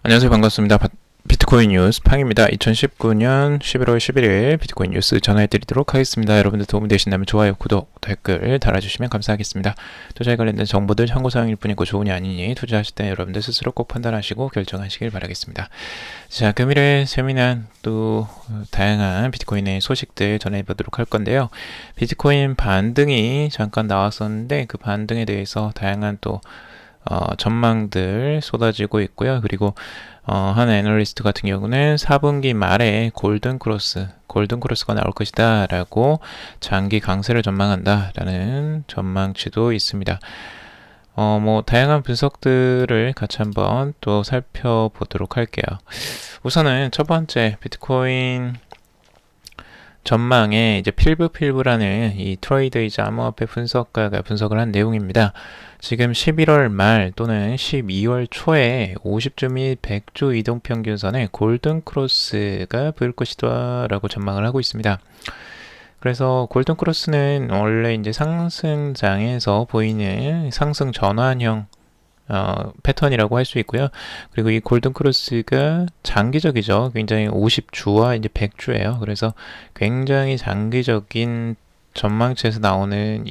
안녕하세요. 반갑습니다. 비트코인 뉴스 팡입니다. 2019년 11월 11일 비트코인 뉴스 전해드리도록 하겠습니다. 여러분들 도움이 되신다면 좋아요, 구독, 댓글 달아주시면 감사하겠습니다. 투자에 관련된 정보들 참고사항일 뿐이고 좋으니 아니니 투자하실 때 여러분들 스스로 꼭 판단하시고 결정하시길 바라겠습니다. 자, 금일의 세미난 또 다양한 비트코인의 소식들 전해보도록 할 건데요. 비트코인 반등이 잠깐 나왔었는데 그 반등에 대해서 다양한 또 전망들 쏟아지고 있고요. 그리고 한 애널리스트 같은 경우는 4분기 말에 골든크로스가 나올 것이다 라고 장기 강세를 전망한다 라는 전망치도 있습니다. 다양한 분석들을 같이 한번 또 살펴보도록 할게요. 우선은 첫 번째 비트코인 전망에 이제 필브라는 이 트레이드이자 암호화폐 분석가가 분석을 한 내용입니다. 지금 11월 말 또는 12월 초에 50주 및 100주 이동평균선에 골든크로스가 보일 것이다 라고 전망을 하고 있습니다. 그래서 골든크로스는 원래 이제 상승장에서 보이는 상승 전환형 패턴이라고 할 수 있고요. 그리고 이 골든크로스가 장기적이죠. 굉장히 50주와 이제 100주예요. 그래서 굉장히 장기적인 전망치에서 나오는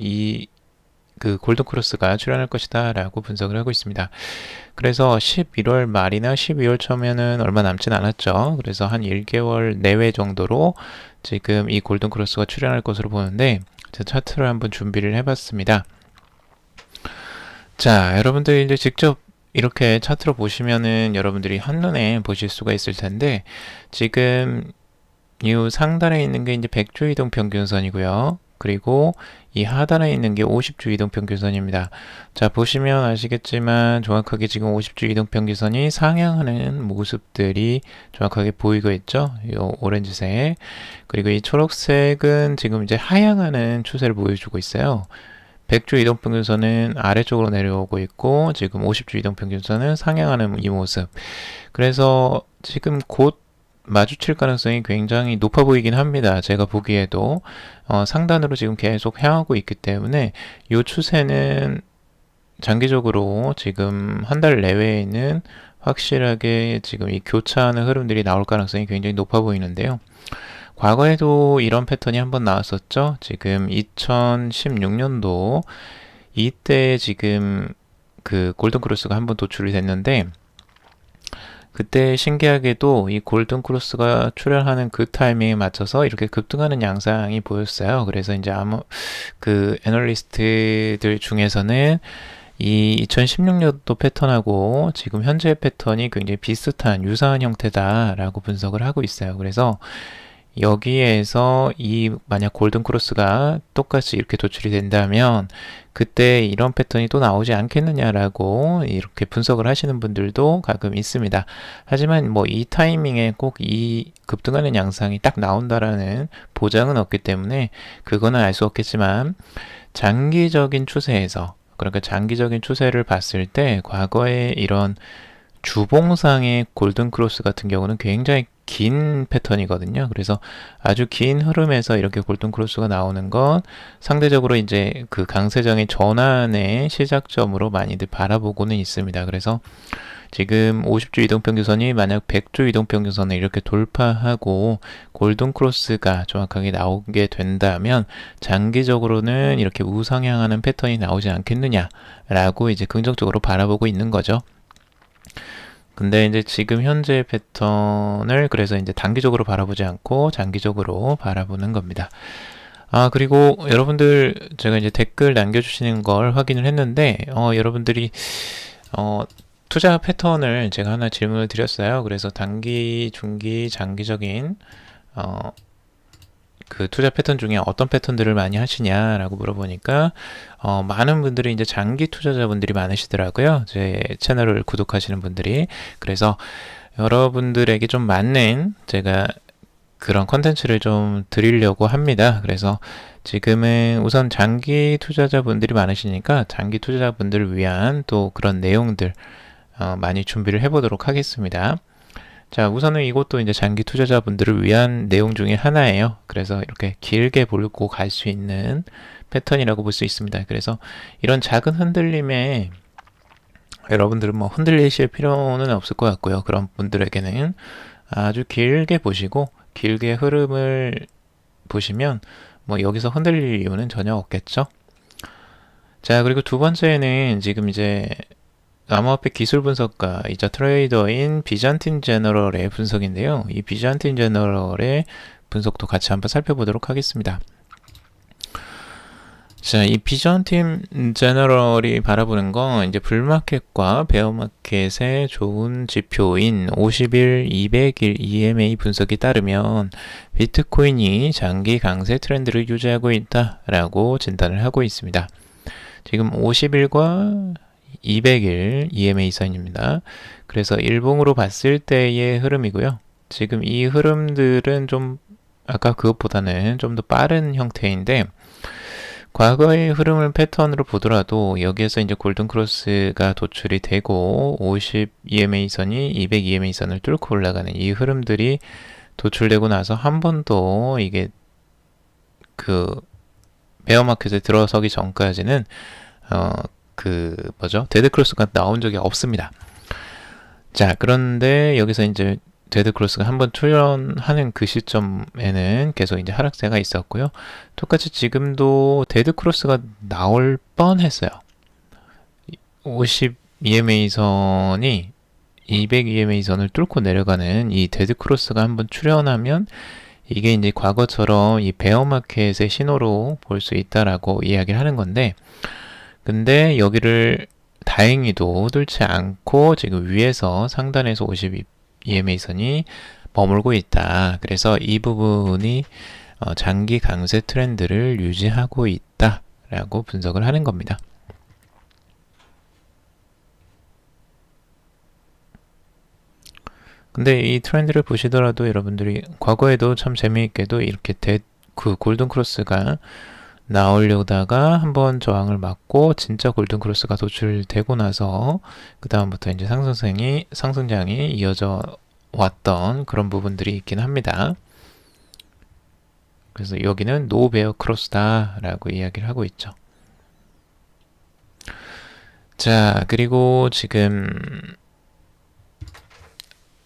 그 골든크로스가 출현할 것이다 라고 분석을 하고 있습니다. 그래서 11월 말이나 12월 초면은 얼마 남진 않았죠. 그래서 한 1개월 내외 정도로 지금 이 골든크로스가 출현할 것으로 보는데 제가 차트를 한번 준비를 해봤습니다. 자, 여러분들 이제 직접 이렇게 차트로 보시면은 여러분들이 한눈에 보실 수가 있을 텐데 지금 이 상단에 있는 게 이제 100주 이동 평균선이고요. 그리고 이 하단에 있는 게 50주 이동 평균선입니다. 자, 보시면 아시겠지만 정확하게 지금 50주 이동 평균선이 상향하는 모습들이 정확하게 보이고 있죠. 이 오렌지색. 그리고 이 초록색은 지금 이제 하향하는 추세를 보여주고 있어요. 100주 이동평균선은 아래쪽으로 내려오고 있고 지금 50주 이동평균선은 상향하는 이 모습. 그래서 지금 곧 마주칠 가능성이 굉장히 높아 보이긴 합니다. 제가 보기에도 상단으로 지금 계속 향하고 있기 때문에 이 추세는 장기적으로 지금 한 달 내외에는 확실하게 지금 이 교차하는 흐름들이 나올 가능성이 굉장히 높아 보이는데요. 과거에도 이런 패턴이 한번 나왔었죠. 지금 2016년도 이때 지금 그 골든크로스가 한번 도출이 됐는데 그때 신기하게도 이 골든크로스가 출현하는 그 타이밍에 맞춰서 이렇게 급등하는 양상이 보였어요. 그래서 이제 그 애널리스트들 중에서는 이 2016년도 패턴하고 지금 현재 패턴이 굉장히 비슷한 유사한 형태다라고 분석을 하고 있어요. 그래서 여기에서 만약 골든크로스가 똑같이 이렇게 도출이 된다면 그때 이런 패턴이 또 나오지 않겠느냐라고 이렇게 분석을 하시는 분들도 가끔 있습니다. 하지만 이 타이밍에 꼭 이 급등하는 양상이 딱 나온다라는 보장은 없기 때문에 그거는 알 수 없겠지만 장기적인 추세에서 그러니까 장기적인 추세를 봤을 때 과거에 이런 주봉상의 골든크로스 같은 경우는 굉장히 긴 패턴이거든요. 그래서 아주 긴 흐름에서 이렇게 골든크로스가 나오는 건 상대적으로 이제 그 강세장의 전환의 시작점으로 많이들 바라보고는 있습니다. 그래서 지금 50주 이동평균선이 만약 100주 이동평균선을 이렇게 돌파하고 골든크로스가 정확하게 나오게 된다면 장기적으로는 이렇게 우상향하는 패턴이 나오지 않겠느냐라고 이제 긍정적으로 바라보고 있는 거죠. 근데 이제 지금 현재 패턴을 그래서 이제 단기적으로 바라보지 않고 장기적으로 바라보는 겁니다. 그리고 여러분들 제가 이제 댓글 남겨주시는 걸 확인을 했는데, 여러분들이, 투자 패턴을 제가 하나 질문을 드렸어요. 그래서 단기, 중기, 장기적인, 그 투자 패턴 중에 어떤 패턴들을 많이 하시냐라고 물어보니까 많은 분들이 이제 장기 투자자분들이 많으시더라고요. 제 채널을 구독하시는 분들이. 그래서 여러분들에게 좀 맞는 제가 그런 컨텐츠를 좀 드리려고 합니다. 그래서 지금은 우선 장기 투자자분들이 많으시니까 장기 투자자분들을 위한 또 그런 내용들 많이 준비를 해보도록 하겠습니다. 자, 우선은 이것도 이제 장기 투자자분들을 위한 내용 중에 하나예요. 그래서 이렇게 길게 보고 갈 수 있는 패턴이라고 볼 수 있습니다. 그래서 이런 작은 흔들림에 여러분들은 뭐 흔들리실 필요는 없을 것 같고요. 그런 분들에게는 아주 길게 보시고 길게 흐름을 보시면 뭐 여기서 흔들릴 이유는 전혀 없겠죠. 자, 그리고 두 번째는 지금 이제 암호화폐 기술 분석가이자 트레이더인 비잔틴 제너럴의 분석인데요. 이 비잔틴 제너럴의 분석도 같이 한번 살펴보도록 하겠습니다. 자, 이 비전팀 제너럴이 바라보는 건 이제 불마켓과 베어마켓의 좋은 지표인 50일, 200일 EMA 분석에 따르면 비트코인이 장기 강세 트렌드를 유지하고 있다라고 진단을 하고 있습니다. 지금 50일과 200일 EMA 사인입니다. 그래서 일봉으로 봤을 때의 흐름이고요. 지금 이 흐름들은 좀 아까 그것보다는 좀 더 빠른 형태인데 과거의 흐름을 패턴으로 보더라도 여기에서 이제 골든크로스가 도출이 되고 50 EMA선이 200 EMA선을 뚫고 올라가는 이 흐름들이 도출되고 나서 한 번도 이게 그 베어마켓에 들어서기 전까지는 데드크로스가 나온 적이 없습니다. 자, 그런데 여기서 이제 데드크로스가 한번 출현하는 그 시점에는 계속 이제 하락세가 있었고요. 똑같이 지금도 데드크로스가 나올 뻔했어요. 50 EMA선이 200 EMA선을 뚫고 내려가는 이 데드크로스가 한번 출현하면 이게 이제 과거처럼 이 베어마켓의 신호로 볼 수 있다라고 이야기를 하는 건데, 근데 여기를 다행히도 뚫지 않고 지금 위에서 상단에서 50 EMA선이 머물고 있다. 그래서 이 부분이 장기 강세 트렌드를 유지하고 있다라고 분석을 하는 겁니다. 근데 이 트렌드를 보시더라도 여러분들이 과거에도 참 재미있게도 이렇게 그 골든크로스가 나오려다가 한번 저항을 맞고 진짜 골든크로스가 도출되고 나서 그 다음부터 이제 상승장이 이어져 왔던 그런 부분들이 있긴 합니다. 그래서 여기는 노 베어 크로스다 라고 이야기를 하고 있죠. 자, 그리고 지금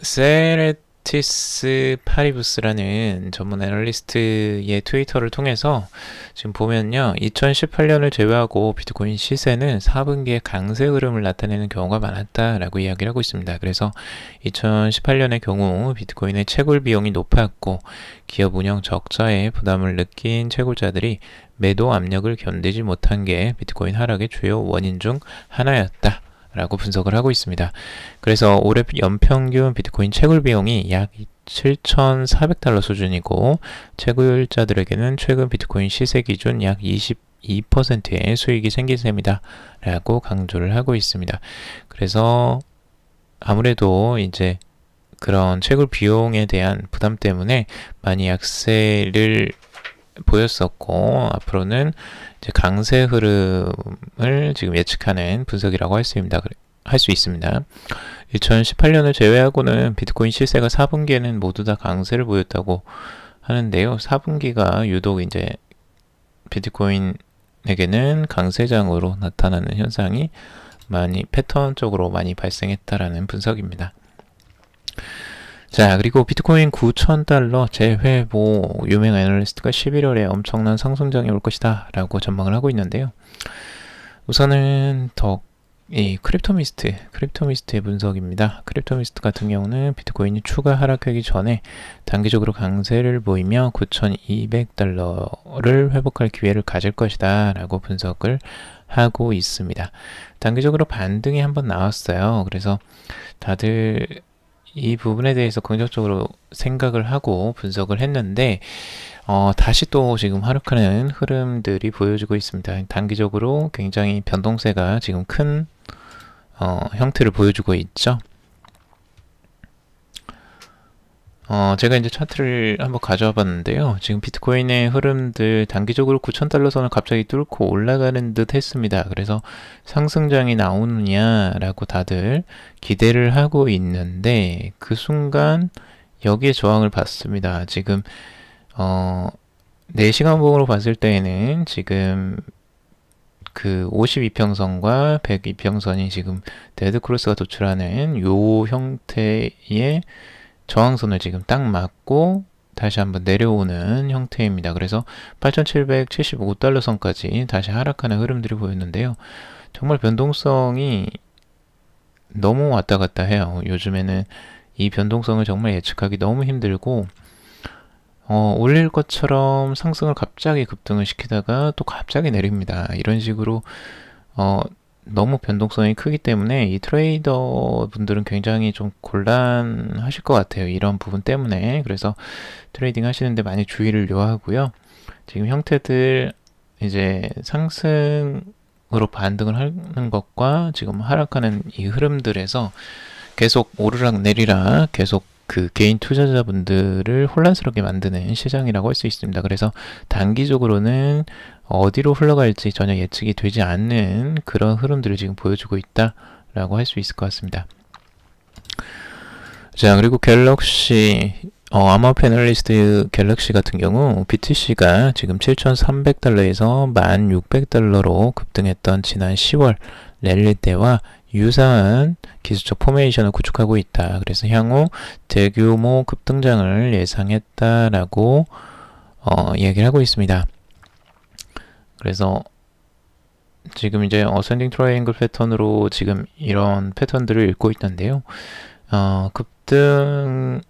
세레티스 파리부스라는 전문 애널리스트의 트위터를 통해서 지금 보면요, 2018년을 제외하고 비트코인 시세는 4분기에 강세 흐름을 나타내는 경우가 많았다라고 이야기를 하고 있습니다. 그래서 2018년의 경우 비트코인의 채굴 비용이 높았고 기업 운영 적자에 부담을 느낀 채굴자들이 매도 압력을 견디지 못한 게 비트코인 하락의 주요 원인 중 하나였다 라고 분석을 하고 있습니다. 그래서 올해 연평균 비트코인 채굴 비용이 약 7,400달러 수준이고 채굴자들에게는 최근 비트코인 시세 기준 약 22%의 수익이 생긴 셈이다 라고 강조를 하고 있습니다. 그래서 아무래도 이제 그런 채굴 비용에 대한 부담 때문에 많이 약세를 보였었고 앞으로는 이제 강세 흐름을 지금 예측하는 분석이라고 할 수 있습니다. 2018년을 제외하고는 비트코인 시세가 4분기에는 모두 다 강세를 보였다고 하는데요. 4분기가 유독 이제 비트코인에게는 강세장으로 나타나는 현상이 많이 패턴적으로 많이 발생했다라는 분석입니다. 자, 그리고 비트코인 9,000달러 재회보 유명 애널리스트가 11월에 엄청난 상승장이 올 것이다 라고 전망을 하고 있는데요. 우선은 이 크립토미스트의 분석입니다. 크립토미스트 같은 경우는 비트코인이 추가 하락하기 전에 단기적으로 강세를 보이며 9,200달러를 회복할 기회를 가질 것이다 라고 분석을 하고 있습니다. 단기적으로 반등이 한번 나왔어요. 그래서 다들 이 부분에 대해서 긍정적으로 생각을 하고 분석을 했는데 다시 또 지금 하락하는 흐름들이 보여지고 있습니다. 단기적으로 굉장히 변동세가 지금 큰 형태를 보여주고 있죠. 제가 이제 차트를 한번 가져와 봤는데요. 지금 비트코인의 흐름들 단기적으로 9,000달러 선을 갑자기 뚫고 올라가는 듯 했습니다. 그래서 상승장이 나오느냐라고 다들 기대를 하고 있는데 그 순간 여기에 저항을 받습니다. 지금 4시간 봉으로 봤을 때에는 지금 그 52평선과 102평선이 지금 데드크로스가 도출하는 요 형태의 저항선을 지금 딱 맞고 다시 한번 내려오는 형태입니다. 그래서 8,775달러 선까지 다시 하락하는 흐름들이 보였는데요. 정말 변동성이 너무 왔다 갔다 해요. 요즘에는 이 변동성을 정말 예측하기 너무 힘들고 올릴 것처럼 상승을 갑자기 급등을 시키다가 또 갑자기 내립니다. 이런 식으로 너무 변동성이 크기 때문에 이 트레이더 분들은 굉장히 좀 곤란하실 것 같아요. 이런 부분 때문에. 그래서 트레이딩 하시는데 많이 주의를 요하고요. 지금 형태들 이제 상승으로 반등을 하는 것과 지금 하락하는 이 흐름들에서 계속 오르락 내리락 계속 그 개인 투자자분들을 혼란스럽게 만드는 시장이라고 할 수 있습니다. 그래서 단기적으로는 어디로 흘러갈지 전혀 예측이 되지 않는 그런 흐름들을 지금 보여주고 있다라고 할 수 있을 것 같습니다. 자, 그리고 갤럭시 암호화폐 애널리스트 갤럭시 같은 경우 BTC가 지금 7,300달러에서 1,600달러로 급등했던 지난 10월 랠리 때와 유사한 기술적 포메이션을 구축하고 있다. 그래서 향후 대규모 급등장을 예상했다라고 얘기를 하고 있습니다. 그래서 지금 이제 어센딩 트라이앵글 패턴으로 지금 이런 패턴들을 읽고 있는데요. 급등이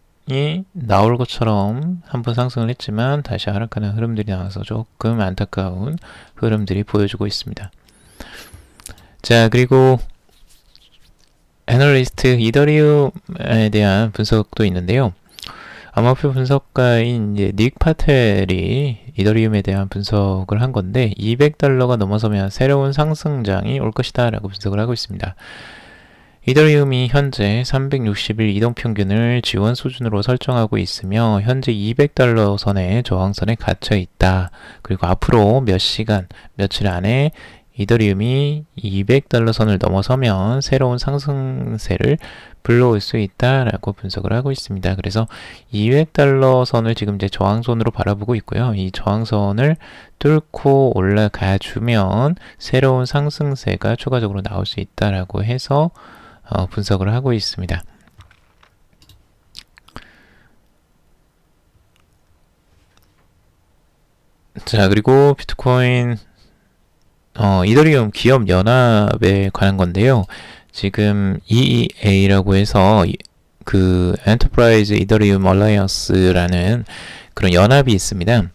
나올 것처럼 한번 상승을 했지만 다시 하락하는 흐름들이 나와서 조금 안타까운 흐름들이 보여주고 있습니다. 자, 그리고 애널리스트 이더리움에 대한 분석도 있는데요. 암호화폐 분석가인 이제 닉 파텔이 이더리움에 대한 분석을 한 건데 200달러가 넘어서면 새로운 상승장이 올 것이다 라고 분석을 하고 있습니다. 이더리움이 현재 360일 이동평균을 지원 수준으로 설정하고 있으며 현재 200달러 선의 저항선에 갇혀 있다. 그리고 앞으로 몇 시간, 며칠 안에 이더리움이 200달러 선을 넘어서면 새로운 상승세를 불러올 수 있다라고 분석을 하고 있습니다. 그래서 200달러 선을 지금 이제 저항선으로 바라보고 있고요. 이 저항선을 뚫고 올라가 주면 새로운 상승세가 추가적으로 나올 수 있다라고 해서 분석을 하고 있습니다. 자, 그리고 비트코인 이더리움 기업 연합에 관한 건데요. 지금 EEA라고 해서 그 엔터프라이즈 이더리움 얼라이언스라는 그런 연합이 있습니다.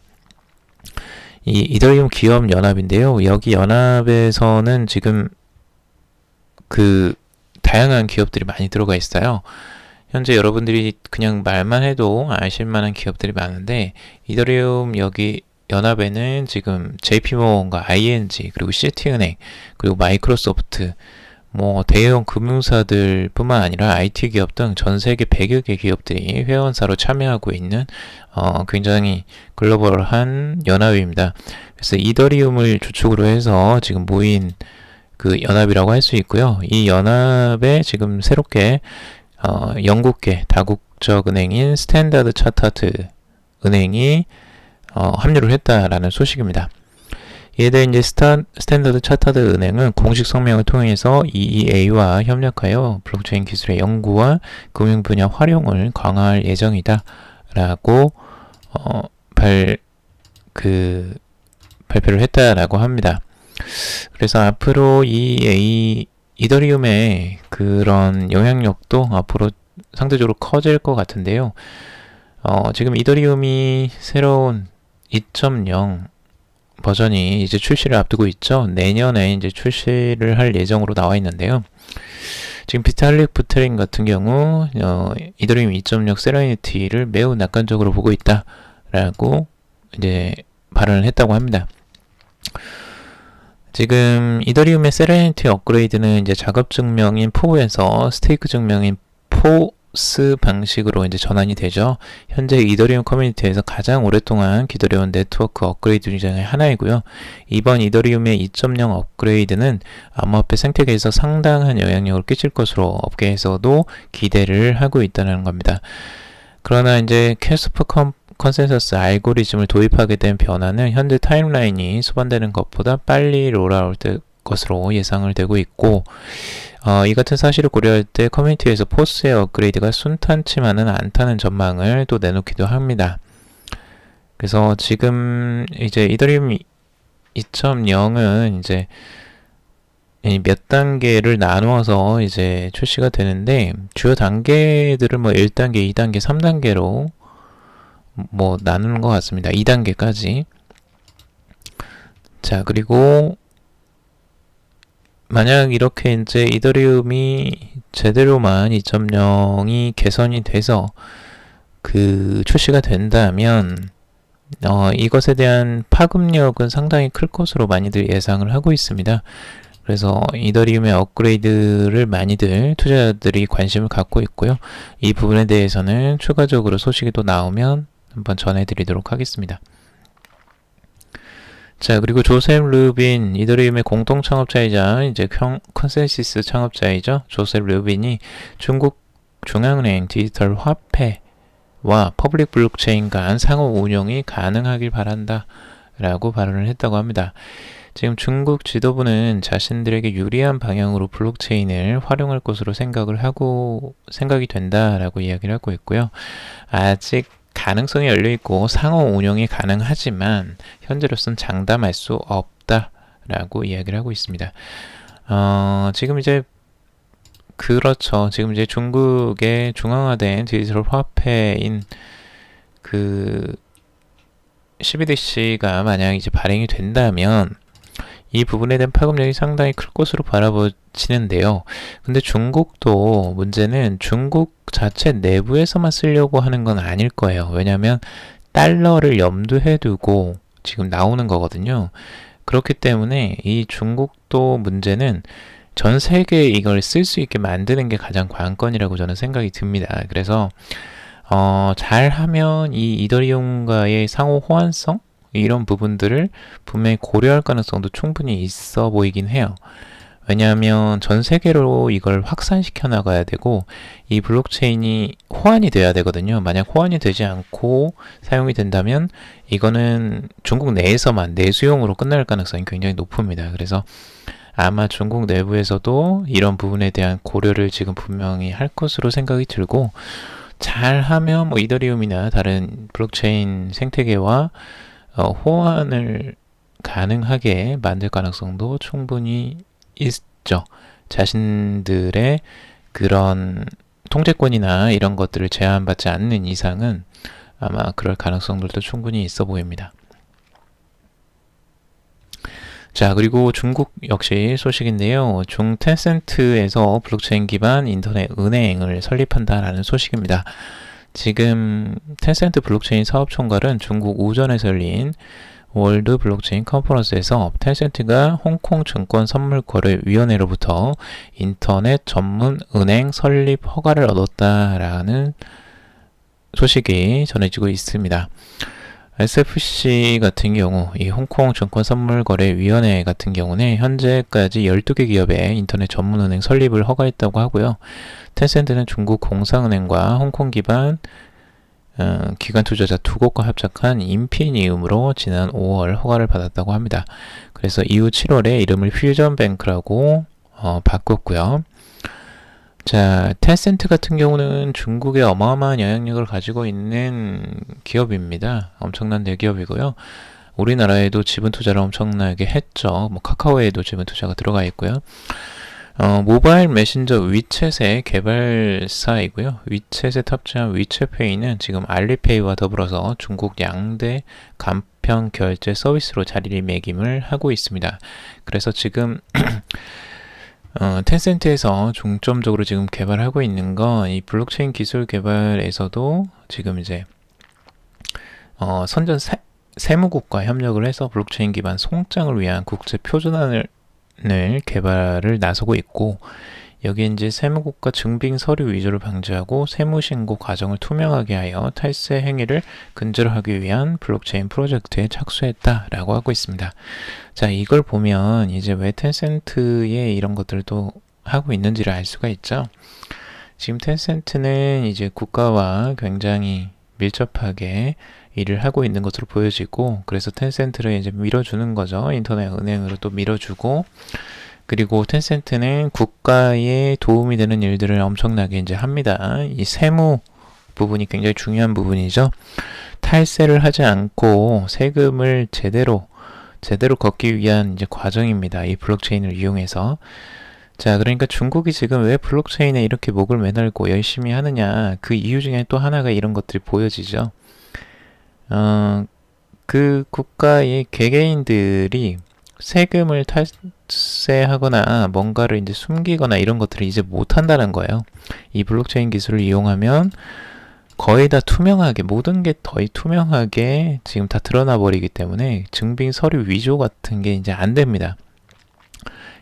이 이더리움 기업 연합인데요. 여기 연합에서는 지금 그 다양한 기업들이 많이 들어가 있어요. 현재 여러분들이 그냥 말만 해도 아실 만한 기업들이 많은데 이더리움 여기 연합에는 지금 JP모건과 ING 그리고 시티은행 그리고 마이크로소프트 뭐 대형 금융사들 뿐만 아니라 IT 기업 등 전 세계 100여 개 기업들이 회원사로 참여하고 있는 굉장히 글로벌한 연합입니다. 그래서 이더리움을 주축으로 해서 지금 모인 그 연합이라고 할 수 있고요. 이 연합에 지금 새롭게 영국계 다국적 은행인 스탠다드 차타드 은행이 합류를 했다라는 소식입니다. 이에 대해 이제 스탠다드 차타드 은행은 공식 성명을 통해서 EEA와 협력하여 블록체인 기술의 연구와 금융 분야 활용을 강화할 예정이다라고 발표를 했다라고 합니다. 그래서 앞으로 이더리움의 그런 영향력도 앞으로 상대적으로 커질 것 같은데요. 지금 이더리움이 새로운 2.0 버전이 이제 출시를 앞두고 있죠. 내년에 이제 출시를 할 예정으로 나와 있는데요. 지금 비탈릭 부테린 같은 경우 이더리움 2.0 세레니티를 매우 낙관적으로 보고 있다라고 이제 발언을 했다고 합니다. 지금 이더리움의 세레니티 업그레이드는 이제 작업 증명인 포에서 스테이크 증명인 포스 방식으로 이제 전환이 되죠. 현재 이더리움 커뮤니티에서 가장 오랫동안 기다려온 네트워크 업그레이드 중에 하나이고요. 이번 이더리움의 2.0 업그레이드는 암호화폐 생태계에서 상당한 영향력을 끼칠 것으로 업계에서도 기대를 하고 있다는 겁니다. 그러나 이제 캐스퍼 컨센서스 알고리즘을 도입하게 된 변화는 현재 타임라인이 수반되는 것보다 빨리 롤아웃 될 것으로 예상을 되고 있고, 이 같은 사실을 고려할 때 커뮤니티에서 포스의 업그레이드가 순탄치만은 않다는 전망을 또 내놓기도 합니다. 그래서 지금 이제 이더리움 2.0은 이제 몇 단계를 나누어서 이제 출시가 되는데, 주요 단계들을 뭐 1단계, 2단계, 3단계로 뭐 나누는 것 같습니다. 2단계까지. 자, 그리고 만약 이렇게 이제 이더리움이 제대로만 2.0이 개선이 돼서 출시가 된다면 이것에 대한 파급력은 상당히 클 것으로 많이들 예상을 하고 있습니다. 그래서 이더리움의 업그레이드를 많이들 투자자들이 관심을 갖고 있고요. 이 부분에 대해서는 추가적으로 소식이 또 나오면 한번 전해드리도록 하겠습니다. 자, 그리고 조셉 루빈, 이더리움의 공동 창업자이자 이제 컨센시스 창업자이죠. 조셉 루빈이 중국 중앙은행 디지털 화폐와 퍼블릭 블록체인 간 상호 운용이 가능하길 바란다 라고 발언을 했다고 합니다. 지금 중국 지도부는 자신들에게 유리한 방향으로 블록체인을 활용할 것으로 생각이 된다라고 이야기를 하고 있고요. 아직 가능성이 열려있고 상호 운용이 가능하지만 현재로서는 장담할 수 없다라고 이야기를 하고 있습니다. 지금 이제 그렇죠. 지금 이제 중국의 중앙화된 디지털 화폐인 CBDC가 만약 이제 발행이 된다면 이 부분에 대한 파급력이 상당히 클 것으로 바라보지는데요. 근데 중국도 문제는 중국 자체 내부에서만 쓰려고 하는 건 아닐 거예요. 왜냐하면 달러를 염두에 두고 지금 나오는 거거든요. 그렇기 때문에 이 중국도 문제는 전 세계에 이걸 쓸 수 있게 만드는 게 가장 관건이라고 저는 생각이 듭니다. 그래서 잘하면 이 이더리움과의 상호 호환성 이런 부분들을 분명히 고려할 가능성도 충분히 있어 보이긴 해요. 왜냐하면 전 세계로 이걸 확산시켜 나가야 되고 이 블록체인이 호환이 돼야 되거든요. 만약 호환이 되지 않고 사용이 된다면 이거는 중국 내에서만 내수용으로 끝날 가능성이 굉장히 높습니다. 그래서 아마 중국 내부에서도 이런 부분에 대한 고려를 지금 분명히 할 것으로 생각이 들고, 잘하면 뭐 이더리움이나 다른 블록체인 생태계와 호환을 가능하게 만들 가능성도 충분히 있죠. 자신들의 그런 통제권이나 이런 것들을 제한받지 않는 이상은 아마 그럴 가능성들도 충분히 있어 보입니다. 자, 그리고 중국 역시 소식인데요. 텐센트에서 블록체인 기반 인터넷 은행을 설립한다라는 소식입니다. 지금 텐센트 블록체인 사업총괄은 중국 우전에서 열린 월드 블록체인 컨퍼런스에서 텐센트가 홍콩 증권선물거래위원회로부터 인터넷 전문 은행 설립 허가를 얻었다라는 소식이 전해지고 있습니다. SFC 같은 경우, 이 홍콩 증권선물거래위원회 같은 경우는 현재까지 12개 기업의 인터넷 전문은행 설립을 허가했다고 하고요. 텐센트는 중국 공상은행과 홍콩 기반 기관 투자자 두 곳과 합작한 인피니움으로 지난 5월 허가를 받았다고 합니다. 그래서 이후 7월에 이름을 퓨전뱅크라고 바꿨고요. 자, 텐센트 같은 경우는 중국의 어마어마한 영향력을 가지고 있는 기업입니다. 엄청난 대기업이고요. 우리나라에도 지분 투자를 엄청나게 했죠. 뭐 카카오에도 지분 투자가 들어가 있고요. 모바일 메신저 위챗의 개발사이고요. 위챗에 탑재한 위챗페이는 지금 알리페이와 더불어서 중국 양대 간편 결제 서비스로 자리매김을 하고 있습니다. 그래서 지금 텐센트에서 중점적으로 지금 개발하고 있는 건 이 블록체인 기술 개발에서도 지금 이제 선전 세무국과 협력을 해서 블록체인 기반 송장을 위한 국제 표준안을 개발을 나서고 있고, 여기에 이제 세무국가 증빙 서류 위조를 방지하고 세무신고 과정을 투명하게 하여 탈세 행위를 근절하기 위한 블록체인 프로젝트에 착수했다라고 하고 있습니다. 자, 이걸 보면 이제 왜 텐센트에 이런 것들도 하고 있는지를 알 수가 있죠. 지금 텐센트는 이제 국가와 굉장히 밀접하게 일을 하고 있는 것으로 보여지고, 그래서 텐센트를 이제 밀어주는 거죠. 인터넷 은행으로 또 밀어주고, 그리고 텐센트는 국가에 도움이 되는 일들을 엄청나게 이제 합니다. 이 세무 부분이 굉장히 중요한 부분이죠. 탈세를 하지 않고 세금을 제대로 걷기 위한 이제 과정입니다. 이 블록체인을 이용해서. 자, 그러니까 중국이 지금 왜 블록체인에 이렇게 목을 매달고 열심히 하느냐, 그 이유 중에 또 하나가 이런 것들이 보여지죠. 그 국가의 개개인들이 세금을 탈세하거나 뭔가를 이제 숨기거나 이런 것들을 이제 못 한다는 거예요. 이 블록체인 기술을 이용하면 거의 다 투명하게, 모든 게 거의 투명하게 지금 다 드러나 버리기 때문에 증빙 서류 위조 같은 게 이제 안 됩니다.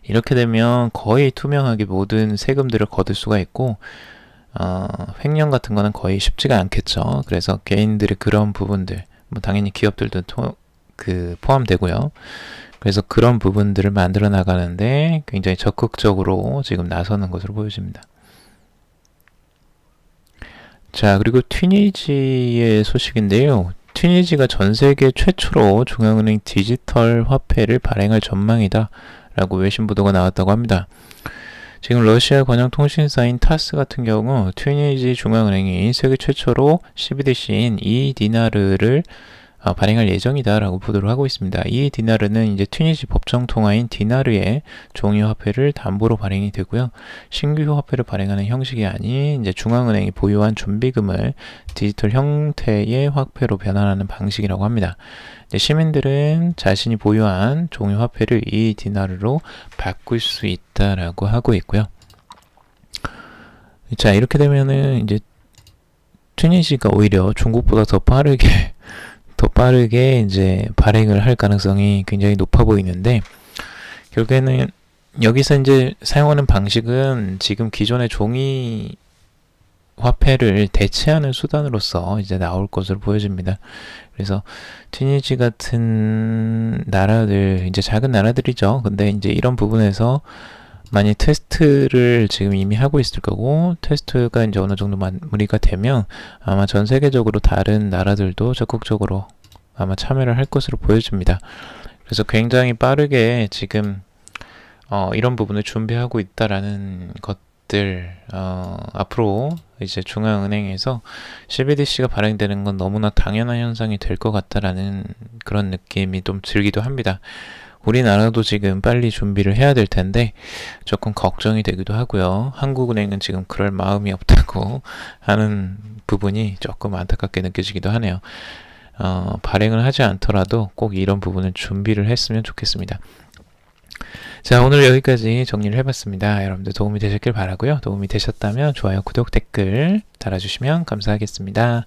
이렇게 되면 거의 투명하게 모든 세금들을 거둘 수가 있고, 횡령 같은 거는 거의 쉽지가 않겠죠. 그래서 개인들의 그런 부분들, 뭐 당연히 기업들도 포함되고요. 그래서 그런 부분들을 만들어 나가는데 굉장히 적극적으로 지금 나서는 것으로 보여집니다. 자, 그리고 튀니지의 소식인데요. 튀니지가 전 세계 최초로 중앙은행 디지털 화폐를 발행할 전망이다 라고 외신 보도가 나왔다고 합니다. 지금 러시아 관영 통신사인 타스 같은 경우 튀니지 중앙은행이 세계 최초로 CBDC인 이 디나르를 발행할 예정이다 라고 보도를 하고 있습니다. 이 디나르는 이제 튀니지 법정 통화인 디나르의 종이 화폐를 담보로 발행이 되고요. 신규 화폐를 발행하는 형식이 아닌 이제 중앙은행이 보유한 준비금을 디지털 형태의 화폐로 변환하는 방식이라고 합니다. 이제 시민들은 자신이 보유한 종이 화폐를 이 디나르로 바꿀 수 있다라고 하고 있고요. 자, 이렇게 되면은 이제 튀니지가 오히려 중국보다 더 빠르게 이제 발행을 할 가능성이 굉장히 높아 보이는데, 결국에는 여기서 이제 사용하는 방식은 지금 기존의 종이 화폐를 대체하는 수단으로서 이제 나올 것으로 보여집니다. 그래서 튀니지 같은 나라들, 이제 작은 나라들이죠. 근데 이제 이런 부분에서 많이 테스트를 지금 이미 하고 있을 거고, 테스트가 이제 어느 정도 마무리가 되면 아마 전 세계적으로 다른 나라들도 적극적으로 아마 참여를 할 것으로 보여집니다. 그래서 굉장히 빠르게 지금 이런 부분을 준비하고 있다라는 것들, 앞으로 이제 중앙은행에서 CBDC가 발행되는 건 너무나 당연한 현상이 될 것 같다라는 그런 느낌이 좀 들기도 합니다. 우리나라도 지금 빨리 준비를 해야 될 텐데 조금 걱정이 되기도 하고요. 한국은행은 지금 그럴 마음이 없다고 하는 부분이 조금 안타깝게 느껴지기도 하네요. 발행을 하지 않더라도 꼭 이런 부분을 준비를 했으면 좋겠습니다. 자, 오늘 여기까지 정리를 해봤습니다. 여러분들 도움이 되셨길 바라고요. 도움이 되셨다면 좋아요, 구독, 댓글 달아주시면 감사하겠습니다.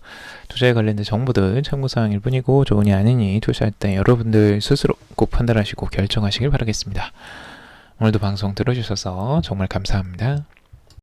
투자에 관련된 정보들 참고사항일 뿐이고 좋으니 아니니 투자할 때 여러분들 스스로 꼭 판단하시고 결정하시길 바라겠습니다. 오늘도 방송 들어주셔서 정말 감사합니다.